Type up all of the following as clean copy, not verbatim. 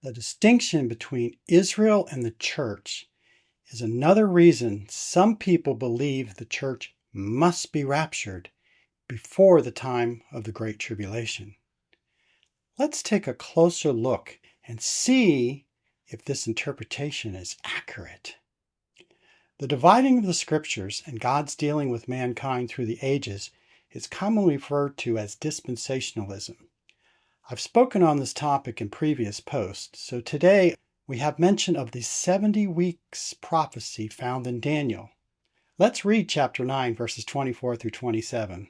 The distinction between Israel and the church is another reason some people believe the church must be raptured before the time of the Great Tribulation. Let's take a closer look and see if this interpretation is accurate. The dividing of the scriptures and God's dealing with mankind through the ages is commonly referred to as dispensationalism. I've spoken on this topic in previous posts, so today we have mention of the 70 weeks prophecy found in Daniel. Let's read chapter 9, verses 24 through 27.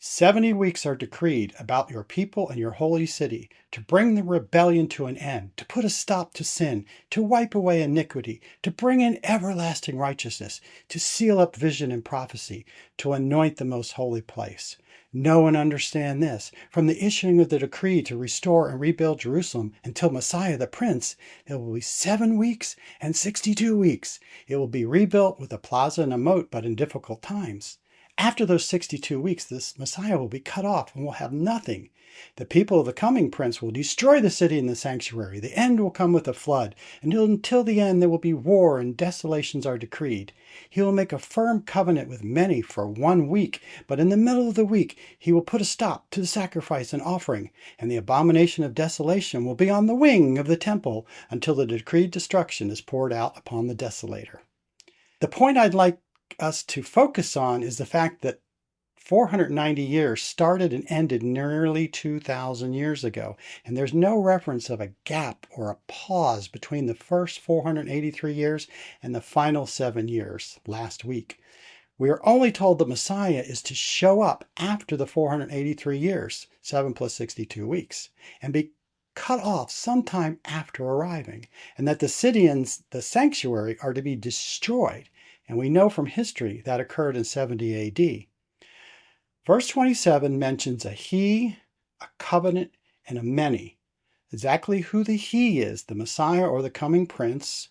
70 weeks are decreed about your people and your holy city, to bring the rebellion to an end, to put a stop to sin, to wipe away iniquity, to bring in everlasting righteousness, to seal up vision and prophecy, to anoint the most holy place. Know and understand this. From the issuing of the decree to restore and rebuild Jerusalem until Messiah the Prince, there will be 7 weeks and 62 weeks. It will be rebuilt with a plaza and a moat, but in difficult times. After those 62 weeks, this Messiah will be cut off and will have nothing. The people of the coming prince will destroy the city and the sanctuary. The end will come with a flood, and until the end there will be war and desolations are decreed. He will make a firm covenant with many for 1 week, but in the middle of the week he will put a stop to the sacrifice and offering, and the abomination of desolation will be on the wing of the temple until the decreed destruction is poured out upon the desolator. The point I'd like us to focus on is the fact that 490 years started and ended nearly 2,000 years ago, and there's no reference of a gap or a pause between the first 483 years and the final 7 years last week. We are only told the Messiah is to show up after the 483 years, 7 plus 62 weeks, and be cut off sometime after arriving, and that the city and the sanctuary are to be destroyed. And we know from history that occurred in 70 AD. Verse 27 mentions a he, a covenant, and a many. Exactly who the he is, the Messiah or the coming prince,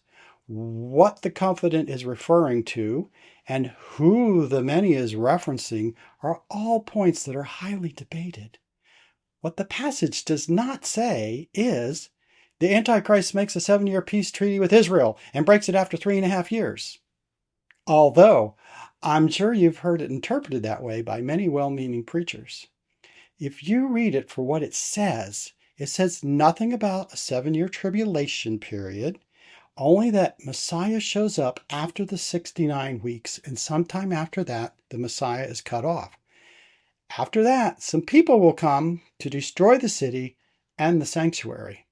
what the covenant is referring to, and who the many is referencing are all points that are highly debated. What the passage does not say is the Antichrist makes a 7-year peace treaty with Israel and breaks it after 3.5 years. Although, I'm sure you've heard it interpreted that way by many well-meaning preachers. If you read it for what it says nothing about a 7-year tribulation period, only that Messiah shows up after the 69 weeks, and sometime after that, the Messiah is cut off. After that, some people will come to destroy the city and the sanctuary.